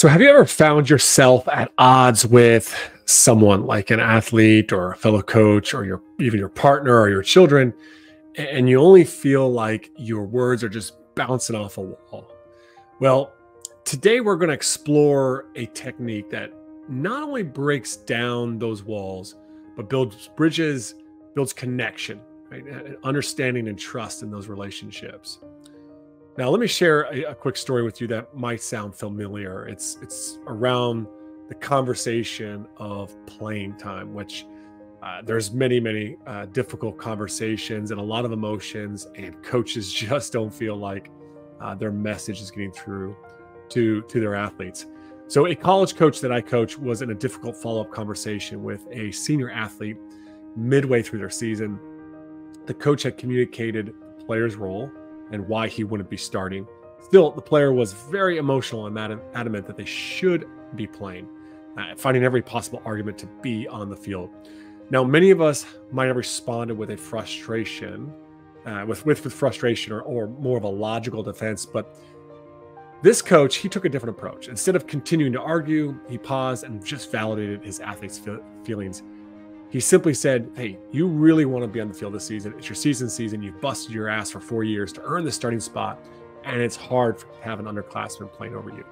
So, have you ever found yourself at odds with someone like an athlete or a fellow coach or even your partner or your children, and you only feel like your words are just bouncing off a wall? Well, today we're going to explore a technique that not only breaks down those walls, but builds bridges, builds connection, right? And understanding and trust in those relationships. Now, let me share a quick story with you that might sound familiar. It's around the conversation of playing time, which there's many difficult conversations and a lot of emotions, and coaches just don't feel like their message is getting through to their athletes. So, a college coach that I coach was in a difficult follow-up conversation with a senior athlete midway through their season. The coach had communicated the player's role and why he wouldn't be starting. Still, the player was very emotional and adamant that they should be playing, finding every possible argument to be on the field. Now, many of us might have responded with a frustration, with frustration or more of a logical defense, but this coach, he took a different approach. Instead of continuing to argue, he paused and just validated his athlete's feelings. He simply said, hey, you really want to be on the field this season. It's your season. You've busted your ass for 4 years to earn the starting spot, and it's hard to have an underclassman playing over you.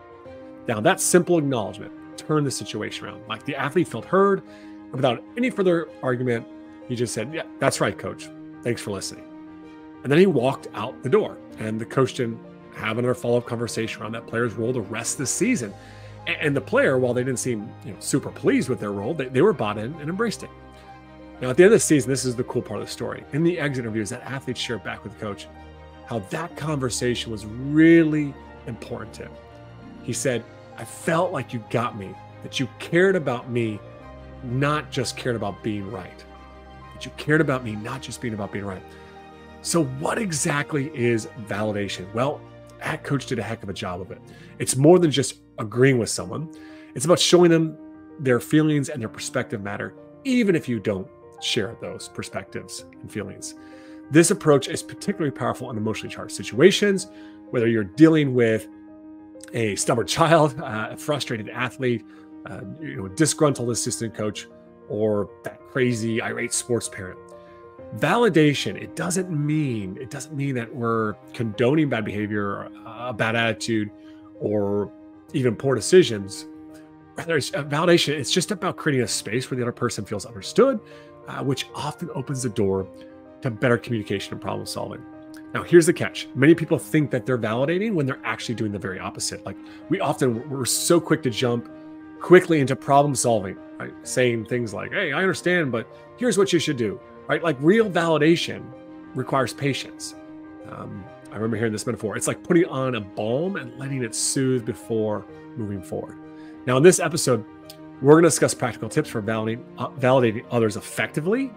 Now, that simple acknowledgement turned the situation around. Like, the athlete felt heard, and without any further argument, he just said, yeah, that's right, coach. Thanks for listening. And then he walked out the door, and the coach didn't have another follow-up conversation around that player's role the rest of the season. And the player, while they didn't seem super pleased with their role, they were bought in and embraced it. Now, at the end of the season, this is the cool part of the story. In the exit interviews, that athlete shared back with the coach how that conversation was really important to him. He said, I felt like you got me, that you cared about me, not just cared about being right. That you cared about me, not just being about being right. So what exactly is validation? Well, that coach did a heck of a job of it. It's more than just agreeing with someone. It's about showing them their feelings and their perspective matter, even if you don't share those perspectives and feelings. This approach is particularly powerful in emotionally charged situations, whether you're dealing with a stubborn child, a frustrated athlete, a disgruntled assistant coach, or that crazy irate sports parent. Validation, it doesn't mean that we're condoning bad behavior, or a bad attitude, or even poor decisions. Rather, validation, it's just about creating a space where the other person feels understood, which often opens the door to better communication and problem solving. Now, here's the catch. Many people think that they're validating when they're actually doing the very opposite. Like, we're so quick to jump quickly into problem solving, right? Saying things like, hey, I understand, but here's what you should do, right? Like, real validation requires patience. I remember hearing this metaphor. It's like putting on a balm and letting it soothe before moving forward. Now, in this episode, we're going to discuss practical tips for validating others effectively,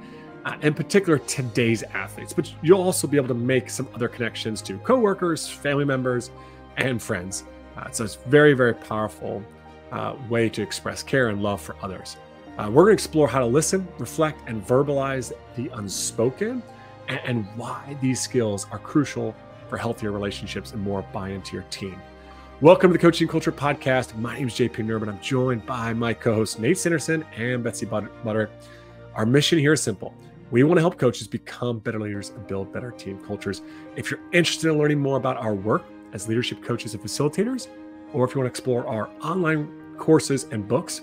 in particular today's athletes. But you'll also be able to make some other connections to coworkers, family members, and friends. So it's very powerful way to express care and love for others. We're going to explore how to listen, reflect, and verbalize the unspoken, and why these skills are crucial for healthier relationships and more buy-in to your team. Welcome to the Coaching Culture Podcast. My name is JP Nerman. I'm joined by my co-hosts Nate Sanderson and Betsy Butter. Our mission here is simple. We want to help coaches become better leaders and build better team cultures. If you're interested in learning more about our work as leadership coaches and facilitators, or if you want to explore our online courses and books,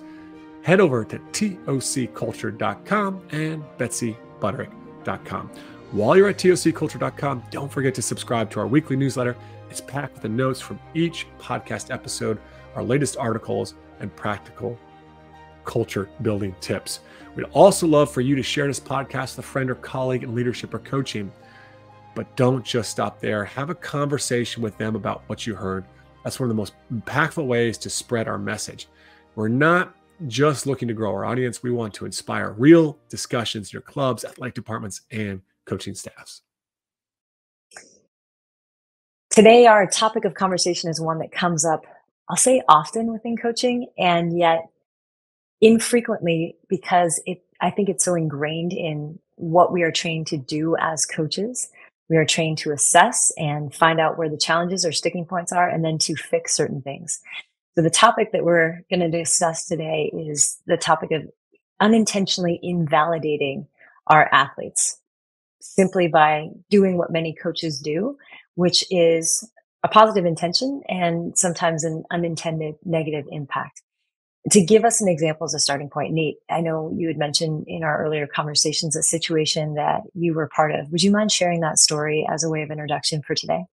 head over to tocculture.com and betsybutterick.com. While you're at tocculture.com, don't forget to subscribe to our weekly newsletter. It's packed with the notes from each podcast episode, our latest articles, and practical culture building tips. We'd also love for you to share this podcast with a friend or colleague in leadership or coaching. But don't just stop there. Have a conversation with them about what you heard. That's one of the most impactful ways to spread our message. We're not just looking to grow our audience. We want to inspire real discussions in your clubs, athletic departments, and coaching staffs. Today, our topic of conversation is one that comes up, I'll say often within coaching, and yet infrequently, because I think it's so ingrained in what we are trained to do as coaches. We are trained to assess and find out where the challenges or sticking points are, and then to fix certain things. So, the topic that we're going to discuss today is the topic of unintentionally invalidating our athletes simply by doing what many coaches do, which is a positive intention and sometimes an unintended negative impact. To give us an example as a starting point, Nate, I know you had mentioned in our earlier conversations a situation that you were part of. Would you mind sharing that story as a way of introduction for today?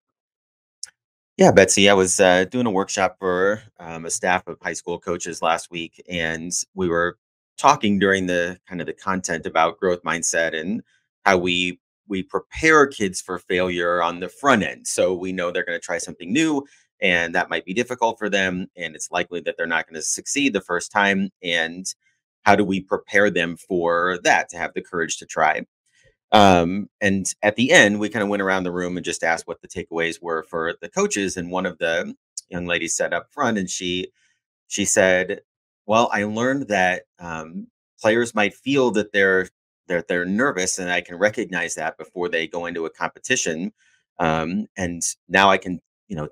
Yeah, Betsy, I was doing a workshop for a staff of high school coaches last week, and we were talking during the kind of the content about growth mindset and how we prepare kids for failure on the front end. So we know they're going to try something new, and that might be difficult for them, and it's likely that they're not going to succeed the first time. And how do we prepare them for that to have the courage to try? And at the end, we kind of went around the room and just asked what the takeaways were for the coaches. And one of the young ladies said up front, and she said, "Well, I learned that players might feel that they're nervous, and I can recognize that before they go into a competition. And now I can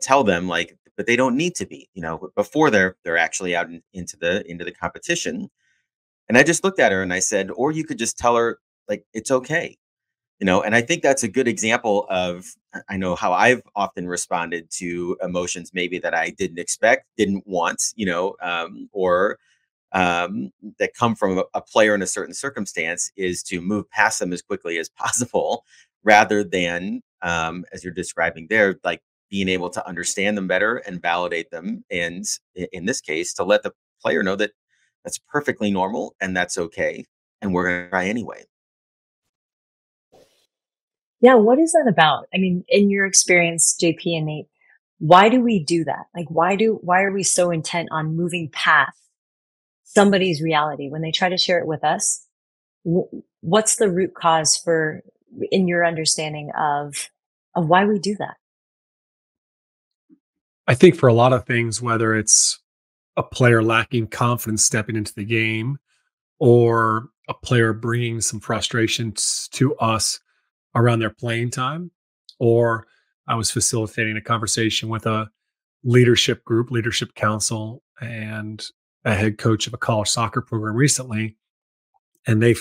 tell them like, but they don't need to be before they're actually out into the competition." And I just looked at her and I said, "Or you could just tell her like it's okay." And I think that's a good example of I know how I've often responded to emotions maybe that I didn't expect, didn't want, or that come from a player in a certain circumstance is to move past them as quickly as possible rather than as you're describing there, like being able to understand them better and validate them. And in this case, to let the player know that that's perfectly normal and that's okay. And we're going to try anyway. Yeah, what is that about? I mean, in your experience, JP and Nate, why do we do that? Like, why are we so intent on moving past somebody's reality when they try to share it with us? What's the root cause for, in your understanding of why we do that? I think for a lot of things, whether it's a player lacking confidence stepping into the game or a player bringing some frustrations to us around their playing time, or I was facilitating a conversation with a leadership group, leadership council, and a head coach of a college soccer program recently. And they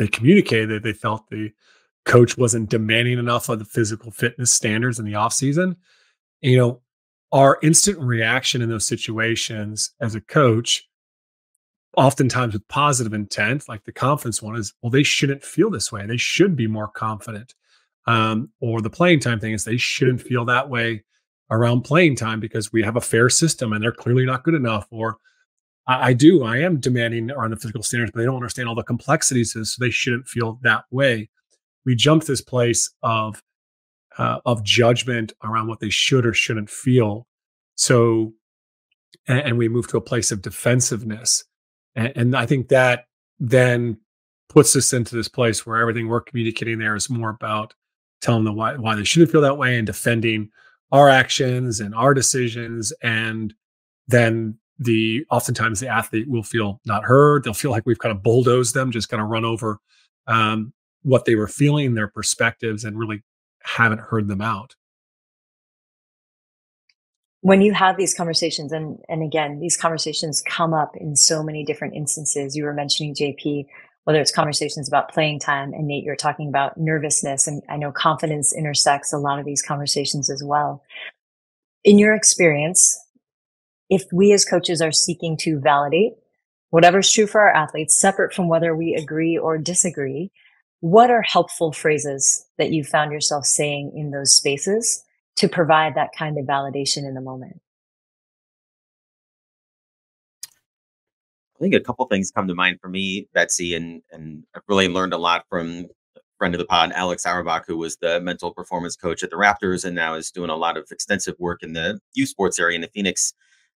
communicated that they felt the coach wasn't demanding enough of the physical fitness standards in the off season. You know, our instant reaction in those situations as a coach, oftentimes with positive intent, like the confidence one is, well, they shouldn't feel this way. They should be more confident. Or the playing time thing is they shouldn't feel that way around playing time because we have a fair system and they're clearly not good enough. Or I am demanding around the physical standards, but they don't understand all the complexities, so they shouldn't feel that way. We jump to this place of judgment around what they should or shouldn't feel. So, and we move to a place of defensiveness. And I think that then puts us into this place where everything we're communicating there is more about telling them why they shouldn't feel that way and defending our actions and our decisions. And then oftentimes the athlete will feel not heard. They'll feel like we've kind of bulldozed them, just kind of run over um, what they were feeling, their perspectives, and really haven't heard them out. When you have these conversations, and again, these conversations come up in so many different instances. You were mentioning JP, whether it's conversations about playing time, and Nate, you're talking about nervousness, and I know confidence intersects a lot of these conversations as well. In your experience, if we as coaches are seeking to validate whatever's true for our athletes, separate from whether we agree or disagree, what are helpful phrases that you found yourself saying in those spaces to provide that kind of validation in the moment? I think a couple things come to mind for me, Betsy, and I've really learned a lot from a friend of the pod, Alex Auerbach, who was the mental performance coach at the Raptors and now is doing a lot of extensive work in the youth sports area in the Phoenix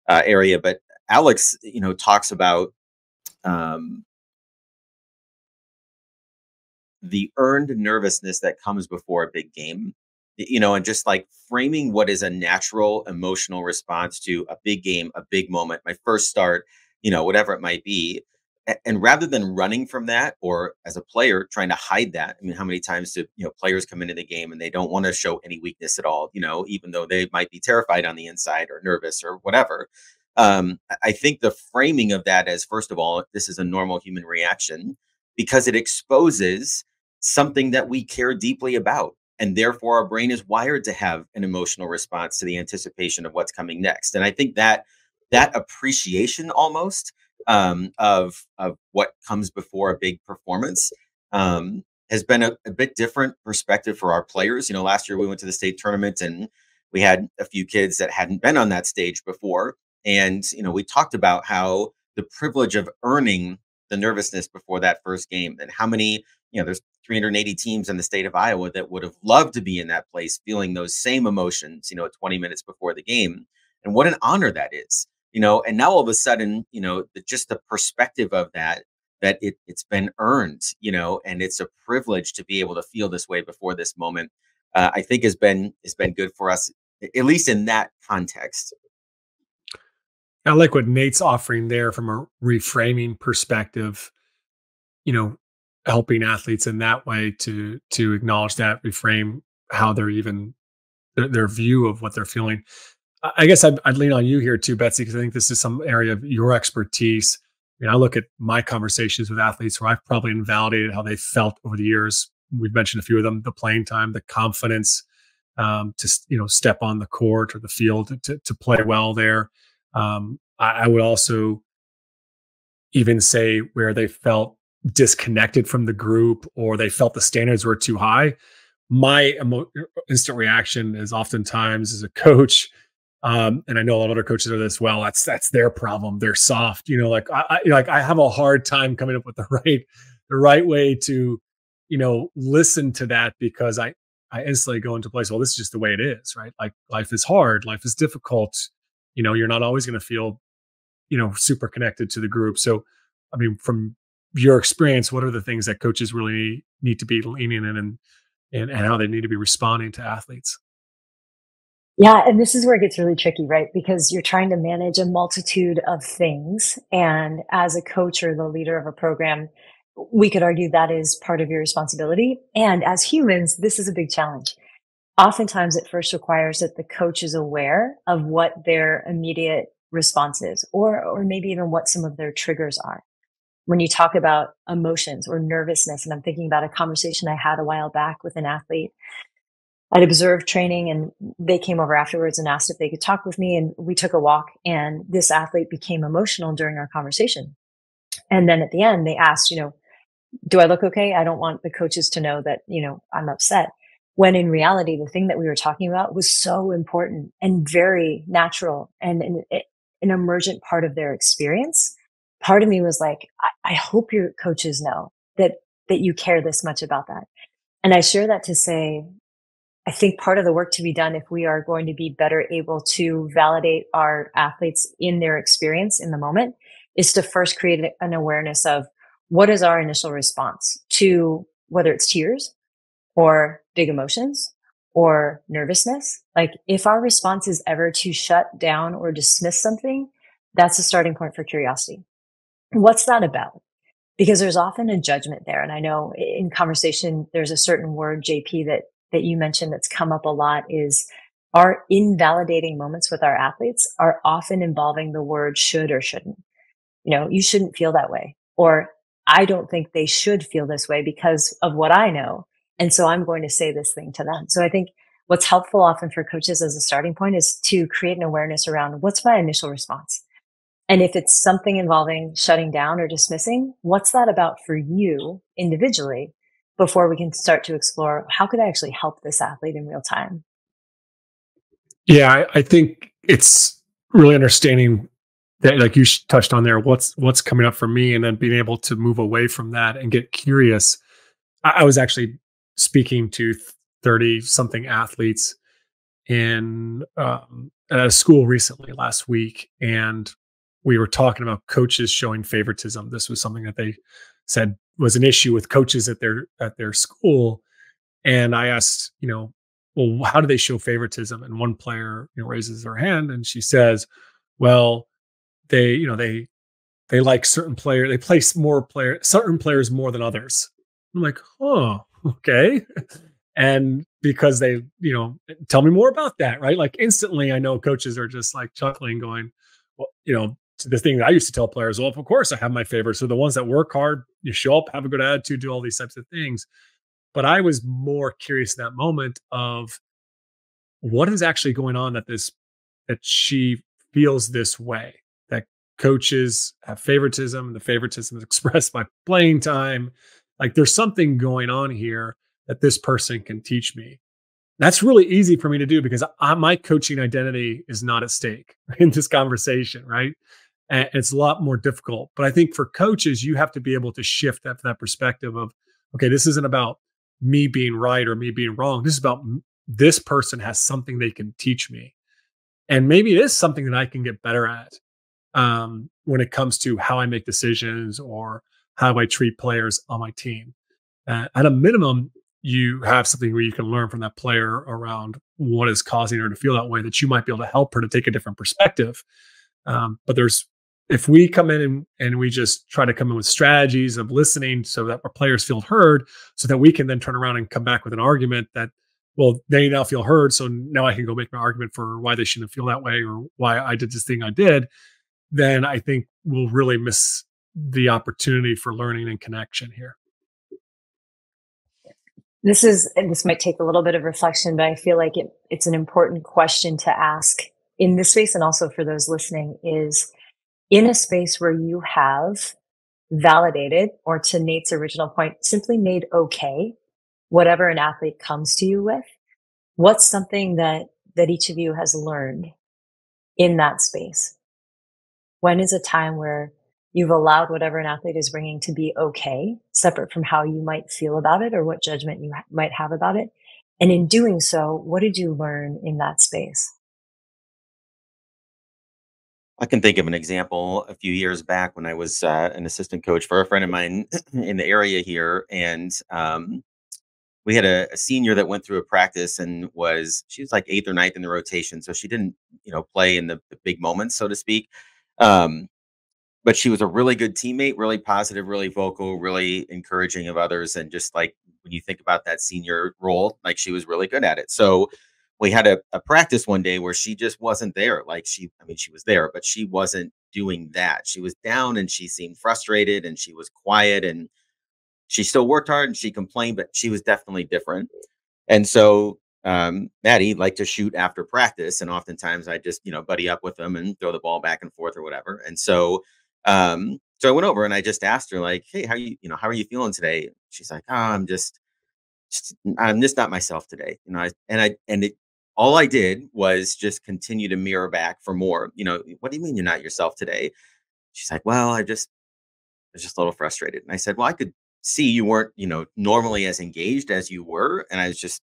area. But Alex, talks about um, the earned nervousness that comes before a big game, and just like framing what is a natural emotional response to a big game, a big moment, my first start, whatever it might be. And rather than running from that, or as a player trying to hide that, I mean, how many times do players come into the game and they don't want to show any weakness at all, even though they might be terrified on the inside or nervous or whatever. I think the framing of that as, first of all, this is a normal human reaction because it exposes something that we care deeply about. And therefore, our brain is wired to have an emotional response to the anticipation of what's coming next. And I think that appreciation almost of what comes before a big performance has been a bit different perspective for our players. Last year we went to the state tournament and we had a few kids that hadn't been on that stage before. And, we talked about how the privilege of earning the nervousness before that first game, and how many, there's 380 teams in the state of Iowa that would have loved to be in that place, feeling those same emotions, 20 minutes before the game. And what an honor that is. And now all of a sudden, just the perspective of that it's been earned, and it's a privilege to be able to feel this way before this moment, I think has been good for us, at least in that context. I like what Nate's offering there from a reframing perspective, you know, helping athletes in that way to acknowledge that, reframe how they're even their view of what they're feeling. I guess I'd lean on you here too, Betsy, because I think this is some area of your expertise. I look at my conversations with athletes where I've probably invalidated how they felt over the years. We've mentioned a few of them: the playing time, the confidence to step on the court or the field to play well there. I would also even say where they felt disconnected from the group or they felt the standards were too high. My instant reaction is oftentimes as a coach, and I know a lot of other coaches are this. Well, that's their problem. They're soft. I have a hard time coming up with the right way to, listen to that, because I instantly go into place. Well, this is just the way it is, right? Like, life is hard. Life is difficult. You're not always going to feel, super connected to the group. So, I mean, from your experience, what are the things that coaches really need to be leaning in and how they need to be responding to athletes? Yeah, and this is where it gets really tricky, right? Because you're trying to manage a multitude of things. And as a coach or the leader of a program, we could argue that is part of your responsibility. And as humans, this is a big challenge. Oftentimes, it first requires that the coach is aware of what their immediate response is, or maybe even what some of their triggers are. When you talk about emotions or nervousness, and I'm thinking about a conversation I had a while back with an athlete. I'd observed training and they came over afterwards and asked if they could talk with me. And we took a walk, and this athlete became emotional during our conversation. And then at the end, they asked, do I look okay? I don't want the coaches to know that, I'm upset. When in reality, the thing that we were talking about was so important and very natural and an emergent part of their experience. Part of me was like, I hope your coaches know that you care this much about that. And I share that to say, I think part of the work to be done, if we are going to be better able to validate our athletes in their experience in the moment, is to first create an awareness of what is our initial response to, whether it's tears or big emotions or nervousness. Like, if our response is ever to shut down or dismiss something, that's a starting point for curiosity. What's that about? Because there's often a judgment there. And I know in conversation, there's a certain word, JP, that you mentioned that's come up a lot, is our invalidating moments with our athletes are often involving the word should or shouldn't. You shouldn't feel that way. Or I don't think they should feel this way because of what I know. And so I'm going to say this thing to them. So I think what's helpful often for coaches as a starting point is to create an awareness around what's my initial response. And if it's something involving shutting down or dismissing, what's that about for you individually, before we can start to explore how could I actually help this athlete in real time? Yeah, I think it's really understanding that, like you touched on there, what's coming up for me, and then being able to move away from that and get curious. I was actually speaking to 30 something athletes in at a school recently last week, and we were talking about coaches showing favoritism. This was something that they said was an issue with coaches at their school. And I asked, well, how do they show favoritism? And one player, raises her hand and she says, well, they they like certain player, they place more player certain players more than others. I'm like, oh, okay. And because they, tell me more about that, right? Like instantly, I know coaches are just like chuckling, going, well, the thing that I used to tell players, well, of course I have my favorites. So the ones that work hard, you show up, have a good attitude, do all these types of things. But I was more curious in that moment of what is actually going on that she feels this way, that coaches have favoritism, and the favoritism is expressed by playing time. Like there's something going on here that this person can teach me. That's really easy for me to do because my coaching identity is not at stake in this conversation, right? And it's a lot more difficult. But I think for coaches, you have to be able to shift that perspective of, okay, this isn't about me being right or me being wrong. This is about this person has something they can teach me. And maybe it is something that I can get better at when it comes to how I make decisions or how I treat players on my team. At a minimum, you have something where you can learn from that player around what is causing her to feel that way, that you might be able to help her to take a different perspective. But if we come in and we just try to come in with strategies of listening so that our players feel heard, so that we can then turn around and come back with an argument that, well, they now feel heard. So now I can go make my argument for why they shouldn't feel that way or why I did this thing I did. Then I think we'll really miss the opportunity for learning and connection here. This might take a little bit of reflection, but I feel like it's an important question to ask in this space, and also for those listening, is in a space where you have validated, or to Nate's original point, simply made okay whatever an athlete comes to you with. What's something that each of you has learned in that space? When is a time where you've allowed whatever an athlete is bringing to be okay, separate from how you might feel about it or what judgment you might have about it? And in doing so, what did you learn in that space? I can think of an example a few years back when I was an assistant coach for a friend of mine in the area here. And we had a senior that went through a practice and she was like eighth or ninth in the rotation. So she didn't, play in the big moments, so to speak. But she was a really good teammate, really positive, really vocal, really encouraging of others. And just like when you think about that senior role, like she was really good at it. So we had a practice one day where she just wasn't there. Like she was there, but she wasn't doing that. She was down and she seemed frustrated and she was quiet and she still worked hard and she complained, but she was definitely different. And so Maddie liked to shoot after practice. And oftentimes I just, buddy up with them and throw the ball back and forth or whatever. And so I went over and I just asked her like, hey, how are you feeling today? She's like, oh, I'm just not myself today. All I did was just continue to mirror back for more. What do you mean you're not yourself today? She's like, well, I was just a little frustrated. And I said, well, I could see you weren't, normally as engaged as you were. And I was just,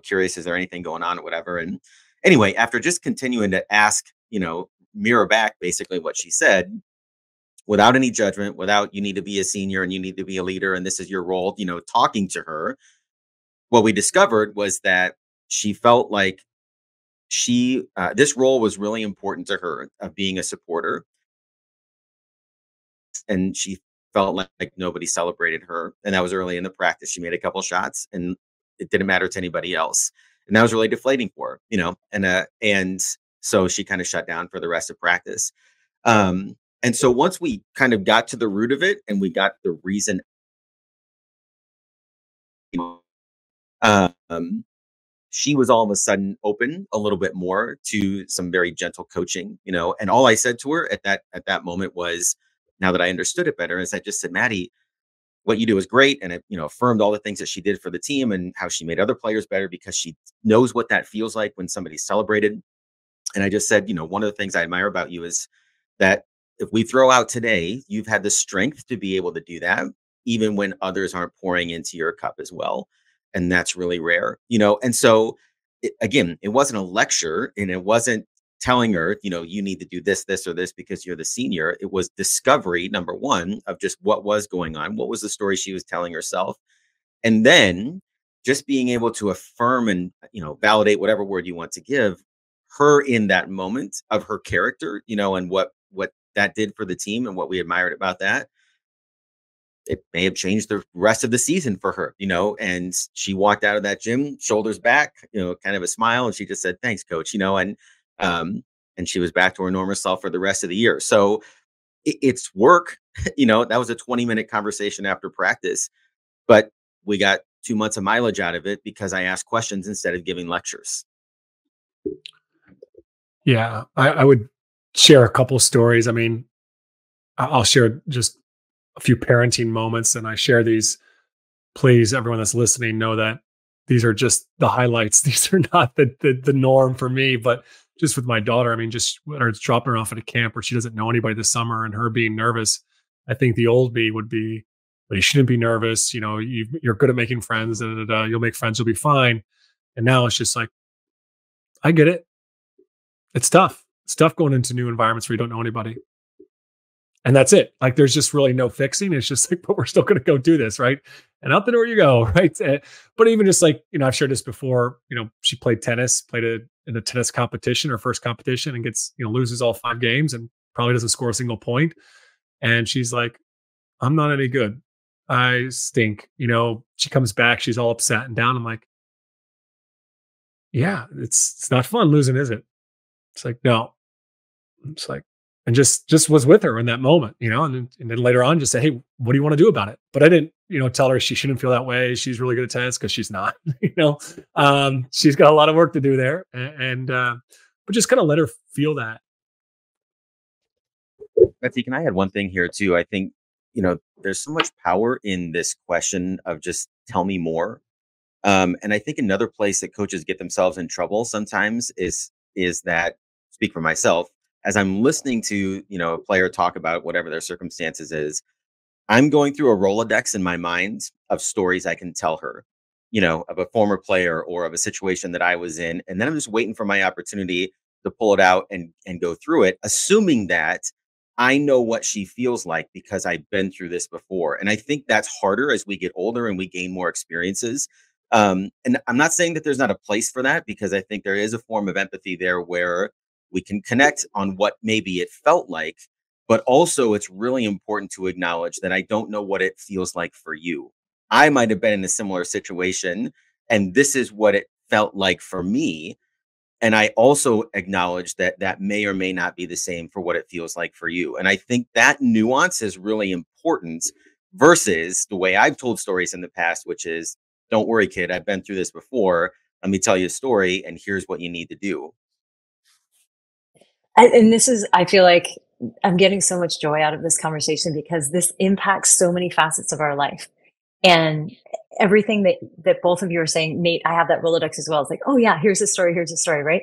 curious, is there anything going on or whatever? And anyway, after just continuing to ask, mirror back basically what she said without any judgment, without you need to be a senior and you need to be a leader and this is your role, talking to her, what we discovered was that she felt like this role was really important to her of being a supporter. And she felt like nobody celebrated her. And that was early in the practice. She made a couple shots and it didn't matter to anybody else. And that was really deflating for her, and so she kind of shut down for the rest of practice. And so once we kind of got to the root of it and we got the reason, she was all of a sudden open a little bit more to some very gentle coaching, and all I said to her at that moment was, now that I understood it better, is I just said, Maddie, what you do is great. And it, affirmed all the things that she did for the team and how she made other players better because she knows what that feels like when somebody's celebrated. And I just said, one of the things I admire about you is that if we throw out today, you've had the strength to be able to do that, even when others aren't pouring into your cup as well. And that's really rare, And so again, it wasn't a lecture and it wasn't telling her, you need to do this, this, or this because you're the senior. It was discovery, number one, of just what was going on. What was the story she was telling herself? And then just being able to affirm and, validate whatever word you want to give her in that moment of her character, and what that did for the team and what we admired about that, it may have changed the rest of the season for her, and she walked out of that gym, shoulders back, kind of a smile, and she just said, "Thanks, coach," um, and she was back to her normal self for the rest of the year. So it's work. That was a 20-minute conversation after practice, but we got 2 months of mileage out of it because I asked questions instead of giving lectures. Yeah, I would share a couple stories. I mean, I'll share just a few parenting moments, and I share these. Please, everyone that's listening, know that these are just the highlights. These are not the norm for me, but just with my daughter, I mean, just whether it's dropping her off at a camp where she doesn't know anybody this summer and her being nervous, I think the old me would be, well, you shouldn't be nervous. You're good at making friends. Da, da, da, da. You'll make friends. You'll be fine. And now it's just like, I get it. It's tough. It's tough going into new environments where you don't know anybody. And that's it. Like, there's just really no fixing. It's just like, but we're still going to go do this, right? And out the door you go, right? But even just like, I've shared this before. She played tennis, in a tennis competition, her first competition, and gets, loses all 5 games and probably doesn't score a single point. And she's like, I'm not any good. I stink. She comes back, she's all upset and down. I'm like, yeah, it's not fun losing, is it? It's like, no. It's like, and just was with her in that moment, and then later on just say, hey, what do you want to do about it? But I didn't, tell her she shouldn't feel that way. She's really good at tennis, because she's not. She's got a lot of work to do there, and but just kind of let her feel that. Betsy, can I add one thing here too? I think, there's so much power in this question of just tell me more. And I think another place that coaches get themselves in trouble sometimes is that, speak for myself, as I'm listening to, a player talk about whatever their circumstances is, I'm going through a Rolodex in my mind of stories I can tell her, of a former player or of a situation that I was in. And then I'm just waiting for my opportunity to pull it out and go through it, assuming that I know what she feels like because I've been through this before. And I think that's harder as we get older and we gain more experiences. And I'm not saying that there's not a place for that, because I think there is a form of empathy there where we can connect on what maybe it felt like, but also it's really important to acknowledge that I don't know what it feels like for you. I might have been in a similar situation, and this is what it felt like for me. And I also acknowledge that that may or may not be the same for what it feels like for you. And I think that nuance is really important versus the way I've told stories in the past, which is, don't worry, kid, I've been through this before. Let me tell you a story, and here's what you need to do. And this is, I feel like I'm getting so much joy out of this conversation because this impacts so many facets of our life. And everything that both of you are saying, Nate, I have that Rolodex as well. It's like, oh yeah, here's a story, right?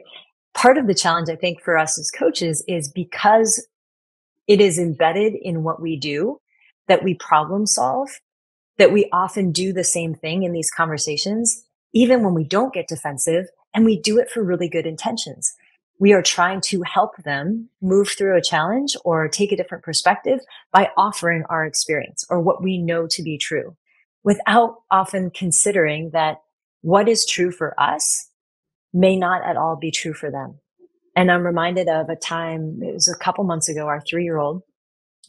Part of the challenge, I think, for us as coaches is because it is embedded in what we do, that we problem solve, that we often do the same thing in these conversations, even when we don't get defensive, and we do it for really good intentions. We are trying to help them move through a challenge or take a different perspective by offering our experience or what we know to be true, without often considering that what is true for us may not at all be true for them. And I'm reminded of a time, it was a couple months ago, our 3-year-old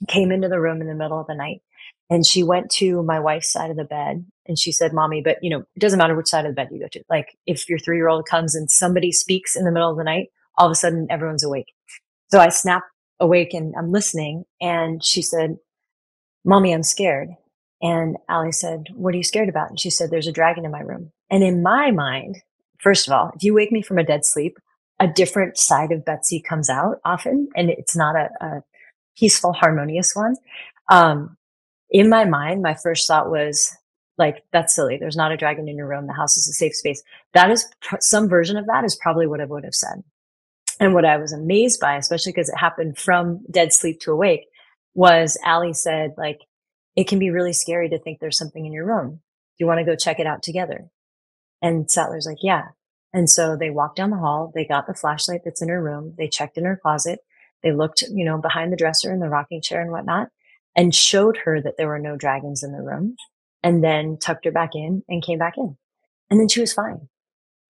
came into the room in the middle of the night, and she went to my wife's side of the bed and she said, Mommy, but it doesn't matter which side of the bed you go to. Like, if your 3-year-old comes and somebody speaks in the middle of the night, all of a sudden everyone's awake. So I snap awake and I'm listening. And she said, Mommy, I'm scared. And Allie said, what are you scared about? And she said, there's a dragon in my room. And in my mind, first of all, if you wake me from a dead sleep, a different side of Betsy comes out often, and it's not a peaceful, harmonious one. In my mind, my first thought was like, that's silly. There's not a dragon in your room. The house is a safe space. That is some version of that is probably what I would have said. And what I was amazed by, especially because it happened from dead sleep to awake, was Allie said, like, it can be really scary to think there's something in your room. Do you want to go check it out together? And Sattler's like, yeah. And so they walked down the hall. They got the flashlight that's in her room. They checked in her closet. They looked, behind the dresser and the rocking chair and whatnot, and showed her that there were no dragons in the room, and then tucked her back in and came back in. And then she was fine.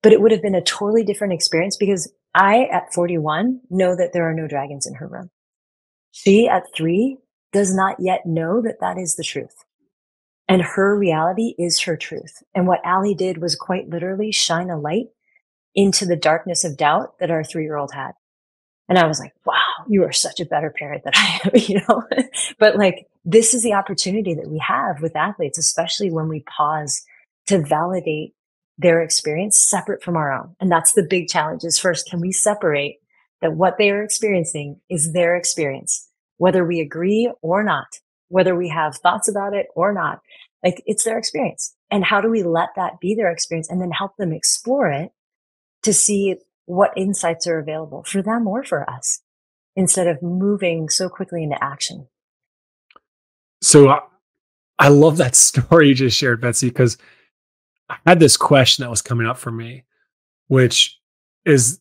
But it would have been a totally different experience because I, at 41, know that there are no dragons in her room. She at 3 does not yet know that that is the truth. And her reality is her truth. And what Allie did was quite literally shine a light into the darkness of doubt that our 3-year-old had. And I was like, wow, you are such a better parent than I am, but like, this is the opportunity that we have with athletes, especially when we pause to validate their experience separate from our own. And that's the big challenge is first, can we separate that what they are experiencing is their experience, whether we agree or not, whether we have thoughts about it or not, like it's their experience. And how do we let that be their experience and then help them explore it to see what insights are available for them or for us instead of moving so quickly into action. So I love that story you just shared, Betsy, because I had this question that was coming up for me, which is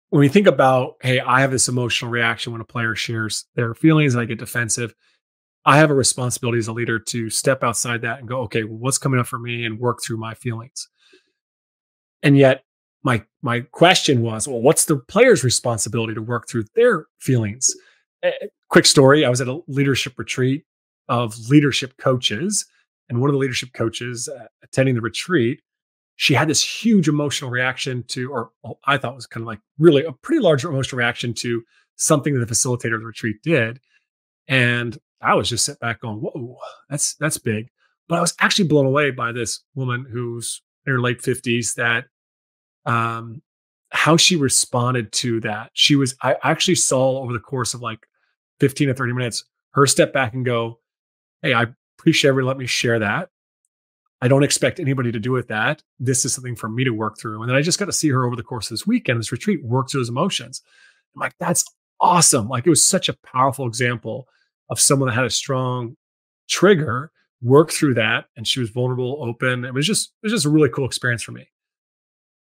when we think about, hey, I have this emotional reaction when a player shares their feelings and I get defensive. I have a responsibility as a leader to step outside that and go, okay, well, what's coming up for me and work through my feelings. And yet my question was, well, what's the player's responsibility to work through their feelings? Quick story. I was at a leadership retreat of leadership coaches, and one of the leadership coaches attending the retreat, she had this huge emotional reaction to, or I thought was kind of like really a pretty large emotional reaction to something that the facilitator of the retreat did. And I was just sitting back going, whoa, that's big. But I was actually blown away by this woman who's in her late 50s that how she responded to that. I actually saw over the course of like 15 to 30 minutes, her step back and go, hey, I appreciate everybody let me share that. I don't expect anybody to do with that. This is something for me to work through. And then I just got to see her over the course of this weekend, this retreat, work through those emotions. I'm like, that's awesome. Like it was such a powerful example of someone that had a strong trigger, work through that. And she was vulnerable, open. It was just a really cool experience for me.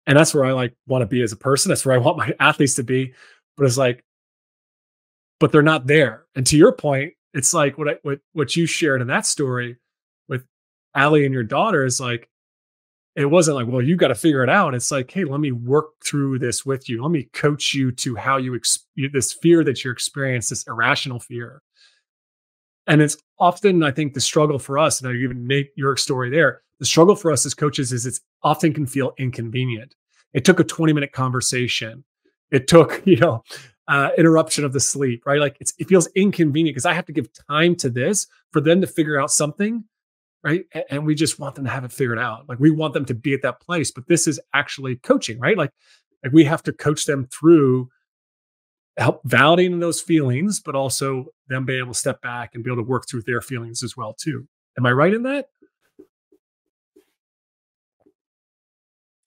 And that's where I like want to be as a person. That's where I want my athletes to be. But it's like, but they're not there. And to your point, it's like what you shared in that story with Allie and your daughter is like, it wasn't like, well, you got to figure it out. It's like, hey, let me work through this with you. Let me coach you to how this fear that you're experiencing, this irrational fear. And it's often, I think, the struggle for us, and I even Nate, your story there, the struggle for us as coaches is it's often can feel inconvenient. It took a 20-minute conversation. It took, interruption of the sleep, right? Like it feels inconvenient because I have to give time to this for them to figure out something, right? And we just want them to have it figured out. Like we want them to be at that place, but this is actually coaching, right? Like we have to coach them through help validating those feelings, but also them being able to step back and be able to work through their feelings as well too. Am I right in that?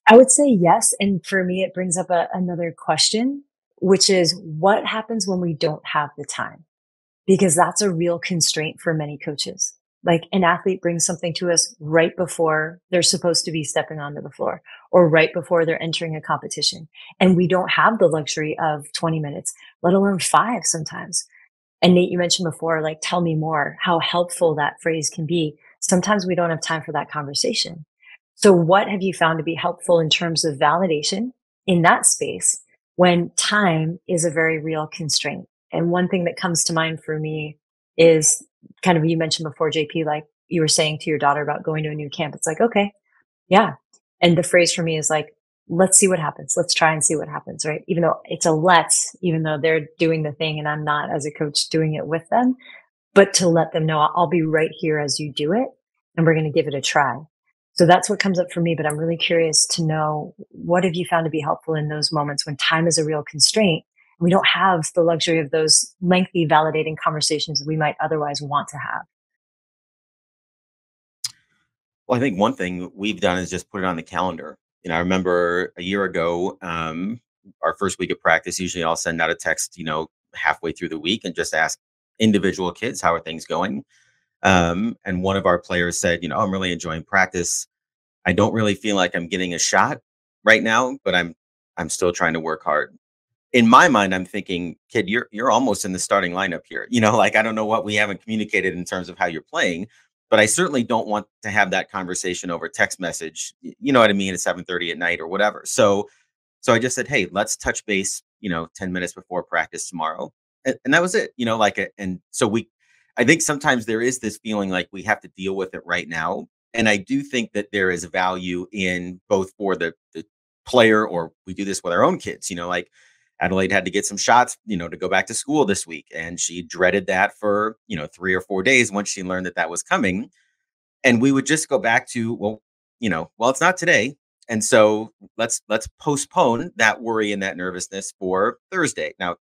I would say yes. And for me, it brings up another question, which is what happens when we don't have the time? Because that's a real constraint for many coaches. Like an athlete brings something to us right before they're supposed to be stepping onto the floor or right before they're entering a competition. And we don't have the luxury of 20 minutes, let alone 5 sometimes. And Nate, you mentioned before, like, tell me more, how helpful that phrase can be. Sometimes we don't have time for that conversation. So what have you found to be helpful in terms of validation in that space when time is a very real constraint? And one thing that comes to mind for me is kind of, you mentioned before, JP, like you were saying to your daughter about going to a new camp. It's like, okay, yeah. And the phrase for me is like, let's see what happens. Let's try and see what happens, right? Even though it's a let's, even though they're doing the thing and I'm not as a coach doing it with them, but to let them know I'll be right here as you do it and we're going to give it a try. So that's what comes up for me, but I'm really curious to know, what have you found to be helpful in those moments when time is a real constraint? We don't have the luxury of those lengthy validating conversations that we might otherwise want to have. Well, I think one thing we've done is just put it on the calendar. I remember a year ago, our first week of practice, usually I'll send out a text, halfway through the week and just ask individual kids, how are things going? And one of our players said, I'm really enjoying practice. I don't really feel like I'm getting a shot right now, but I'm still trying to work hard. In my mind, I'm thinking, kid, you're almost in the starting lineup here. Like I don't know what we haven't communicated in terms of how you're playing, but I certainly don't want to have that conversation over text message. You know what I mean? At 7:30 at night or whatever. So I just said, hey, let's touch base, 10 minutes before practice tomorrow. and that was it, and so I think sometimes there is this feeling like we have to deal with it right now. And I do think that there is value in both for the player, or we do this with our own kids, like Adelaide had to get some shots, to go back to school this week. And she dreaded that for, 3 or 4 days once she learned that that was coming. And we would just go back to, well, it's not today. And so let's postpone that worry and that nervousness for Thursday. Now,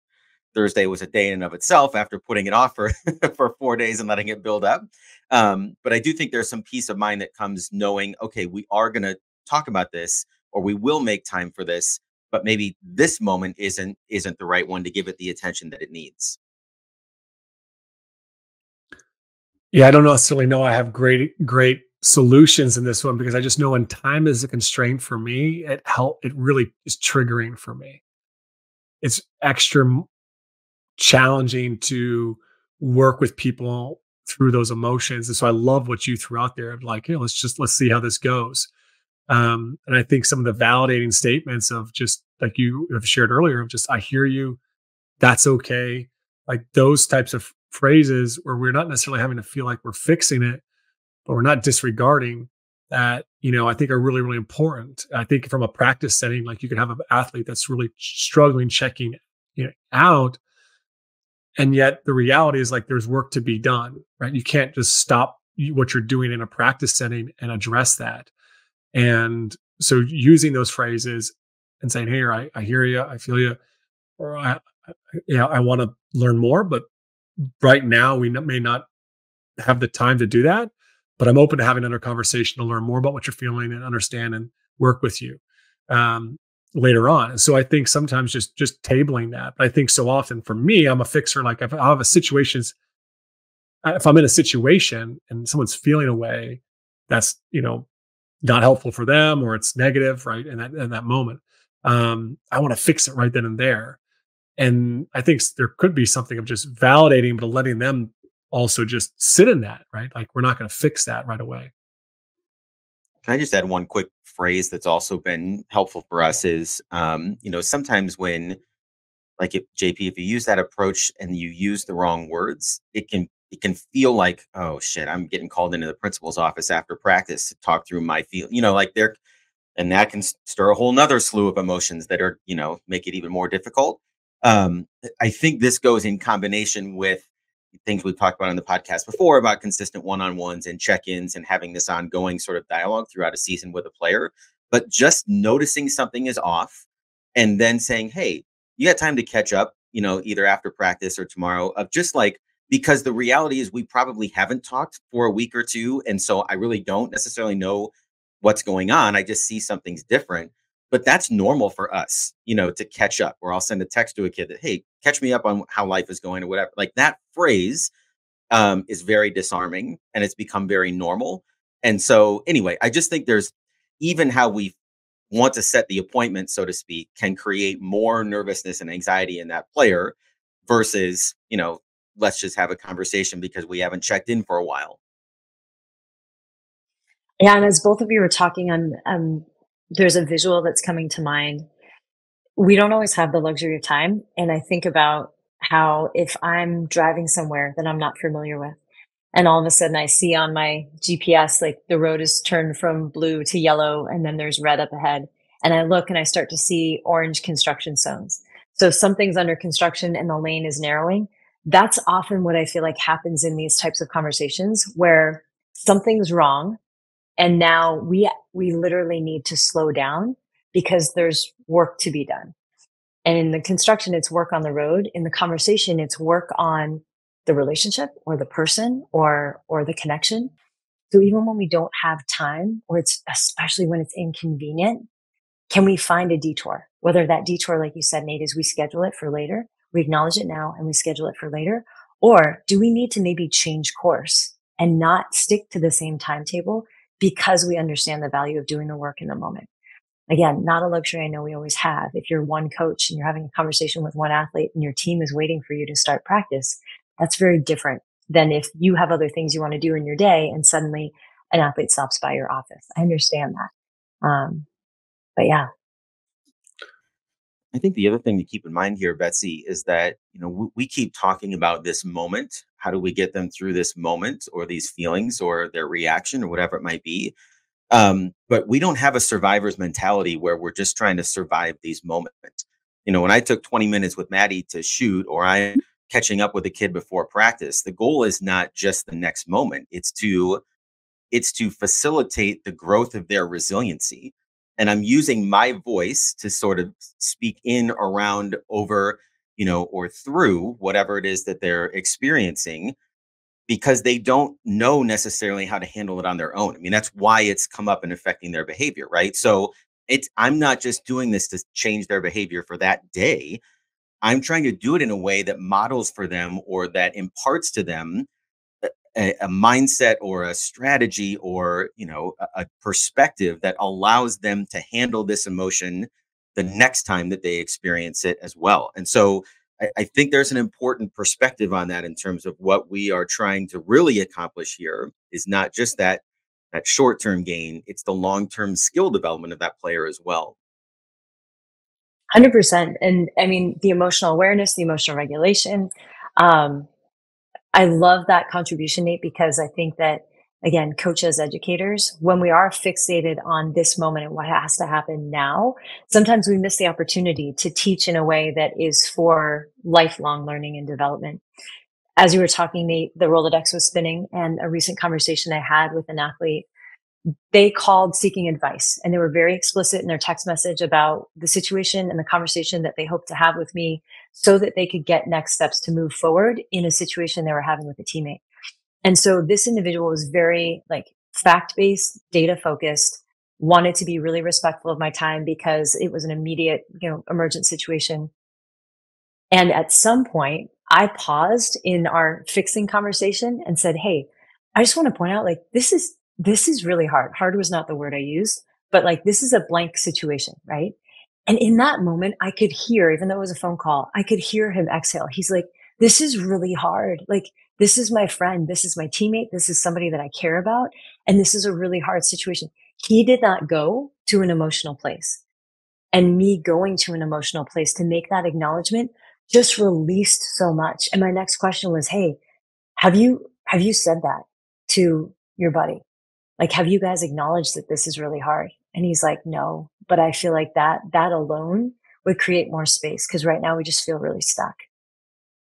Thursday was a day in and of itself after putting it off for for 4 days and letting it build up. But I do think there's some peace of mind that comes knowing, okay, we are going to talk about this, or we will make time for this, but maybe this moment isn't the right one to give it the attention that it needs. Yeah, I don't necessarily know I have great solutions in this one, because I just know when time is a constraint for me, it really is triggering for me. It's extra challenging to work with people through those emotions. And so I love what you threw out there of like, let's see how this goes. And I think some of the validating statements of just like you have shared earlier of just, I hear you, that's okay. Like those types of phrases where we're not necessarily having to feel like we're fixing it, but we're not disregarding that, I think are really, really important. I think from a practice setting, like you could have an athlete that's really struggling, checking, out. And yet the reality is like there's work to be done, right? You can't just stop what you're doing in a practice setting and address that. And so using those phrases and saying, "Hey, I hear you, I feel you," or I want to learn more, but right now we may not have the time to do that. But I'm open to having another conversation to learn more about what you're feeling and understand and work with you um, later on. And so I think sometimes just tabling that. But I think so often for me, I'm a fixer. Like if I have a situations, if I'm in a situation and someone's feeling a way that's not helpful for them, or it's negative, right? In that moment, I want to fix it right then and there. And I think there could be something of just validating, but letting them also just sit in that, right? Like we're not going to fix that right away. Can I just add one quick phrase that's also been helpful for us is, sometimes when, like, if JP, if you use that approach and you use the wrong words, it can feel like, oh shit, I'm getting called into the principal's office after practice to talk through my feel, like there, and that can stir a whole nother slew of emotions that are, make it even more difficult. I think this goes in combination with things we've talked about on the podcast before about consistent one-on-ones and check-ins and having this ongoing sort of dialogue throughout a season with a player. But just noticing something is off and then saying, hey, you got time to catch up, either after practice or tomorrow, of just like, because the reality is we probably haven't talked for a week or two. And so I really don't necessarily know what's going on. I just see something's different. But that's normal for us, to catch up. Or I'll send a text to a kid that, hey, catch me up on how life is going or whatever. Like that phrase is very disarming and it's become very normal. And so, anyway, I just think there's even how we want to set the appointment, so to speak, can create more nervousness and anxiety in that player versus, let's just have a conversation because we haven't checked in for a while. Yeah, and as both of you were talking on, there's a visual that's coming to mind. We don't always have the luxury of time. And I think about how if I'm driving somewhere that I'm not familiar with, and all of a sudden I see on my GPS, like the road is turned from blue to yellow, and then there's red up ahead. And I look and I start to see orange construction zones. So something's under construction and the lane is narrowing. That's often what I feel like happens in these types of conversations where something's wrong. And now we literally need to slow down because there's work to be done. And in the construction, it's work on the road. In the conversation, it's work on the relationship or the person or the connection. So even when we don't have time, or it's especially when it's inconvenient, can we find a detour? Whether that detour, like you said, Nate, is we schedule it for later, we acknowledge it now and we schedule it for later, or do we need to maybe change course and not stick to the same timetable because we understand the value of doing the work in the moment? Again, not a luxury I know we always have. If you're one coach and you're having a conversation with one athlete and your team is waiting for you to start practice, that's very different than if you have other things you want to do in your day and suddenly an athlete stops by your office. I understand that. But yeah. I think the other thing to keep in mind here, Betsy, is that we keep talking about this moment. How do we get them through this moment or these feelings or their reaction or whatever it might be? But we don't have a survivor's mentality where we're just trying to survive these moments. When I took 20 minutes with Maddie to shoot, or I'm catching up with a kid before practice, the goal is not just the next moment. It's to facilitate the growth of their resiliency. And I'm using my voice to sort of speak in, around, over, or through whatever it is that they're experiencing, because they don't know necessarily how to handle it on their own. I mean, that's why it's come up and affecting their behavior, right? So I'm not just doing this to change their behavior for that day. I'm trying to do it in a way that models for them, or that imparts to them a mindset or a strategy, or a perspective that allows them to handle this emotion the next time that they experience it as well. And so I think there's an important perspective on that, in terms of what we are trying to really accomplish here is not just that short-term gain, it's the long-term skill development of that player as well. 100%. And I mean, the emotional awareness, the emotional regulation. Um, I love that contribution, Nate, because I think that, again, coaches, educators, when we are fixated on this moment and what has to happen now, sometimes we miss the opportunity to teach in a way that is for lifelong learning and development. As you were talking, Nate, the Rolodex was spinning, and a recent conversation I had with an athlete, they called seeking advice, and they were very explicit in their text message about the situation and the conversation that they hoped to have with me, so that they could get next steps to move forward in a situation they were having with a teammate. And so this individual was very like fact-based, data focused, wanted to be really respectful of my time because it was an immediate, emergent situation. And at some point, I paused in our fixing conversation and said, "Hey, I just want to point out, like, this is really hard. Hard was not the word I used, but like, this is a blank situation, right?" And in that moment, I could hear, even though it was a phone call, I could hear him exhale. He's like, "This is really hard. Like, this is my friend. This is my teammate. This is somebody that I care about. And this is a really hard situation." He did not go to an emotional place, and me going to an emotional place to make that acknowledgement just released so much. And my next question was, "Hey, have you said that to your buddy? Like, have you guys acknowledged that this is really hard?" And he's like, "No, but I feel like that alone would create more space, because right now we just feel really stuck."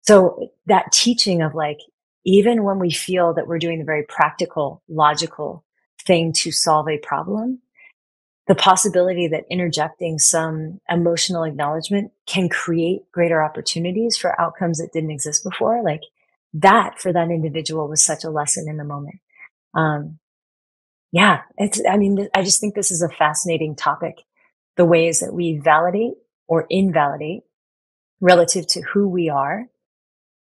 So that teaching of like, even when we feel that we're doing the very practical, logical thing to solve a problem, the possibility that interjecting some emotional acknowledgement can create greater opportunities for outcomes that didn't exist before, like, that for that individual was such a lesson in the moment. Um, yeah, I mean, I just think this is a fascinating topic. The ways that we validate or invalidate relative to who we are,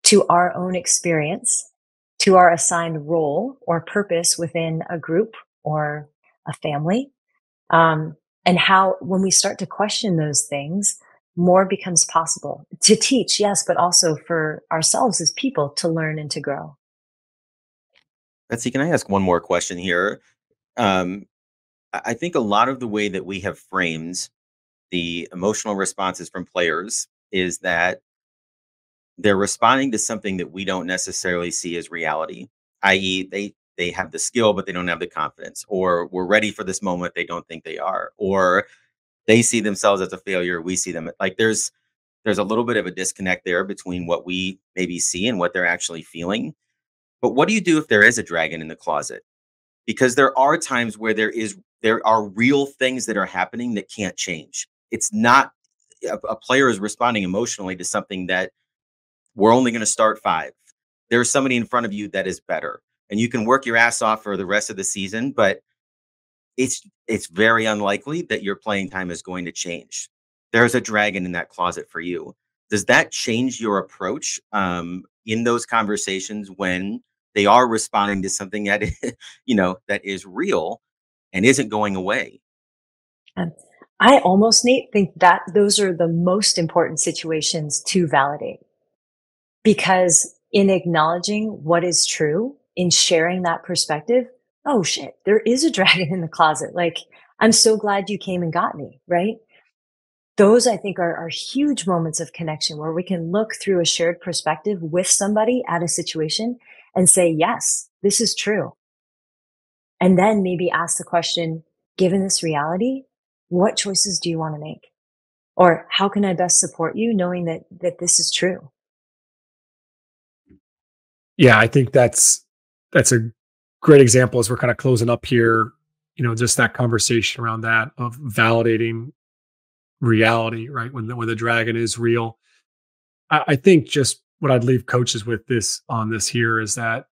to our own experience, to our assigned role or purpose within a group or a family. Um, and how, when we start to question those things, more becomes possible to teach, yes, but also for ourselves as people to learn and to grow. Betsy, can I ask one more question here? Um, I think a lot of the way that we have framed the emotional responses from players is that they're responding to something that we don't necessarily see as reality, i.e., they have the skill, but they don't have the confidence, or we're ready for this moment, they don't think they are, or they see themselves as a failure, we see them like there's a little bit of a disconnect there between what we maybe see and what they're actually feeling. But what do you do if there is a dragon in the closet? Because there are times where there are real things that are happening that can't change. It's not a player is responding emotionally to something that we're only going to start five. There's somebody in front of you that is better, and you can work your ass off for the rest of the season, but it's very unlikely that your playing time is going to change. There's a dragon in that closet for you. Does that change your approach in those conversations when they are responding to something that that is real and isn't going away? And I almost, Nate, think that those are the most important situations to validate, because in acknowledging what is true, in sharing that perspective, oh shit, there is a dragon in the closet. Like, I'm so glad you came and got me, right? Those I think are huge moments of connection where we can look through a shared perspective with somebody at a situation and say, yes, this is true. And then maybe ask the question, given this reality, what choices do you want to make? Or how can I best support you knowing that this is true? Yeah, I think that's a great example as we're kind of closing up here. Just that conversation around that of validating reality, right? When the dragon is real. I think just what I'd leave coaches with this here is that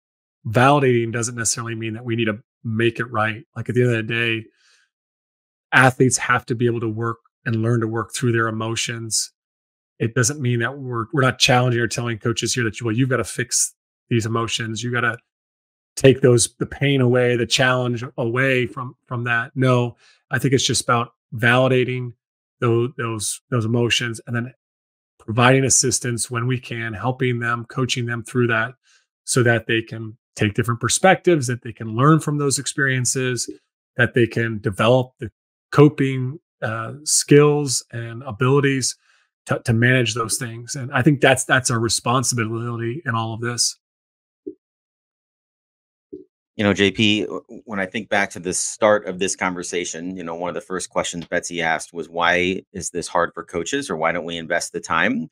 validating doesn't necessarily mean that we need to make it right. Like at the end of the day, athletes have to be able to work and learn to work through their emotions. It doesn't mean that we're not challenging or telling coaches here that you've got to fix these emotions. You got to take the pain away, the challenge away from that. No, I think it's just about validating those emotions and then providing assistance when we can, helping them, coaching them through that so that they can take different perspectives, that they can learn from those experiences, that they can develop the coping skills and abilities to manage those things. And I think that's our responsibility in all of this. JP, when I think back to the start of this conversation, one of the first questions Betsy asked was, why is this hard for coaches, or why don't we invest the time?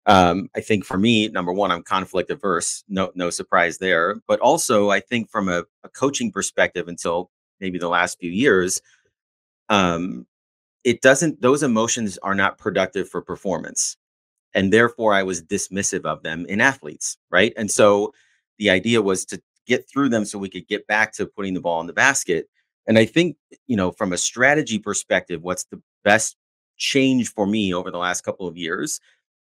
I think for me, number one, I'm conflict averse. No surprise there. But also, I think from a coaching perspective, until maybe the last few years, um, it doesn't. Those emotions are not productive for performance, and therefore, I was dismissive of them in athletes, right? And so, the idea was to get through them so we could get back to putting the ball in the basket. And I think, from a strategy perspective, what's the best change for me over the last couple of years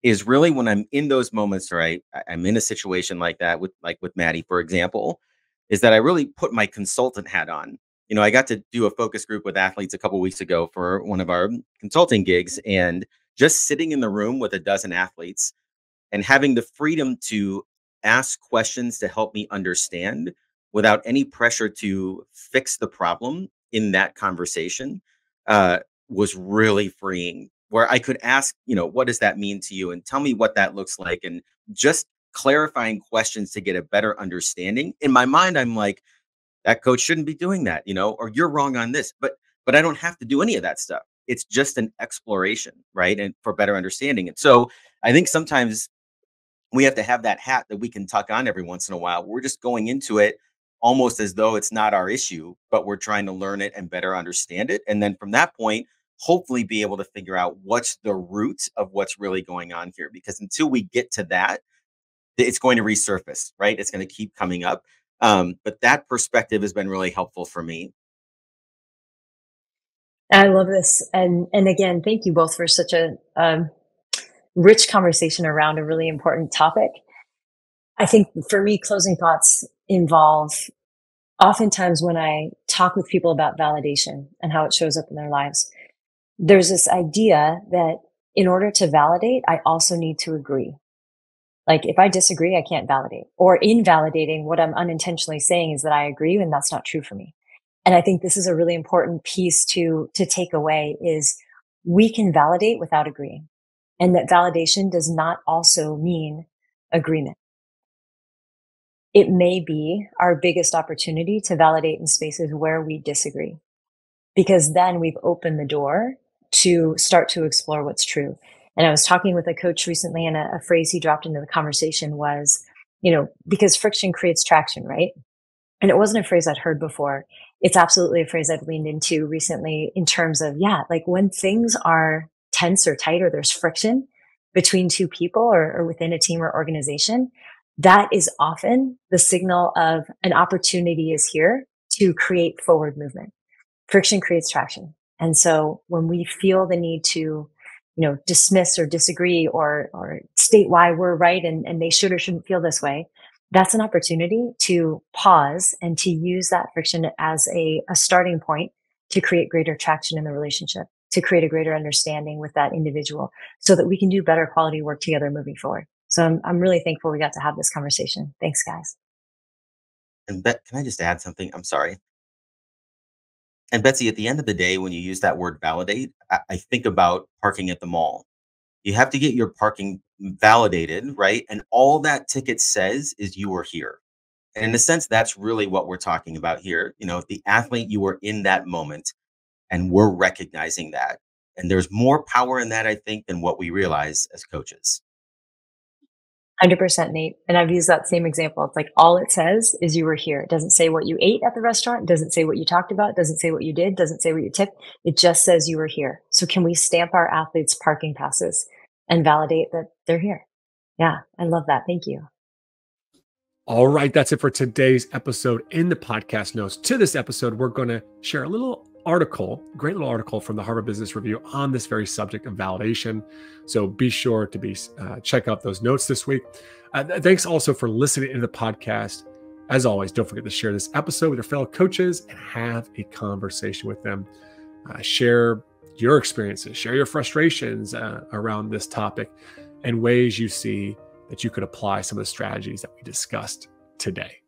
is really when I'm in those moments, right? I'm in a situation like that with Maddie, for example, is that I really put my consultant hat on. I got to do a focus group with athletes a couple weeks ago for one of our consulting gigs, and just sitting in the room with a dozen athletes and having the freedom to ask questions to help me understand without any pressure to fix the problem in that conversation uh, was really freeing. Where I could ask, what does that mean to you? And tell me what that looks like. And just clarifying questions to get a better understanding. In my mind, I'm like, that coach shouldn't be doing that, or you're wrong on this. But I don't have to do any of that stuff. It's just an exploration, right? And for better understanding. And so I think sometimes we have to have that hat that we can tuck on every once in a while. We're just going into it almost as though it's not our issue, but we're trying to learn it and better understand it. And then from that point, hopefully be able to figure out what's the root of what's really going on here. Because until we get to that, it's going to resurface, right? It's going to keep coming up. But that perspective has been really helpful for me. I love this. And again, thank you both for such a rich conversation around a really important topic. I think for me, closing thoughts involve oftentimes when I talk with people about validation and how it shows up in their lives, there's this idea that in order to validate, I also need to agree. Like if I disagree, I can't validate. Or invalidating, what I'm unintentionally saying is that I agree and that's not true for me. And I think this is a really important piece to take away is we can validate without agreeing. And that validation does not also mean agreement. It may be our biggest opportunity to validate in spaces where we disagree, because then we've opened the door to start to explore what's true. And I was talking with a coach recently, and a phrase he dropped into the conversation was, because friction creates traction, right? And it wasn't a phrase I'd heard before. It's absolutely a phrase I've leaned into recently in terms of, like when things are tense or tight or there's friction between two people or within a team or organization, that is often the signal of an opportunity is here to create forward movement. Friction creates traction. And so when we feel the need to, dismiss or disagree or state why we're right and they should or shouldn't feel this way, that's an opportunity to pause and to use that friction as a starting point to create greater traction in the relationship, to create a greater understanding with that individual so that we can do better quality work together moving forward. So I'm really thankful we got to have this conversation. Thanks, guys. And Bet, can I just add something? I'm sorry. And Betsy, at the end of the day, when you use that word validate, I think about parking at the mall. You have to get your parking validated, right? And all that ticket says is you were here. And in a sense, that's really what we're talking about here. The athlete, you were in that moment, and we're recognizing that. And there's more power in that, I think, than what we realize as coaches. 100%, Nate. And I've used that same example. It's like all it says is you were here. It doesn't say what you ate at the restaurant. It doesn't say what you talked about. It doesn't say what you did. It doesn't say what you tipped. It just says you were here. So can we stamp our athletes' parking passes and validate that they're here? Yeah, I love that. Thank you. All right, that's it for today's episode. In the podcast notes to this episode, we're going to share a little article, great little article from the Harvard Business Review on this very subject of validation. So be sure to check out those notes this week. Thanks also for listening to the podcast. As always, don't forget to share this episode with your fellow coaches and have a conversation with them. Share your experiences, share your frustrations around this topic and ways you see that you could apply some of the strategies that we discussed today.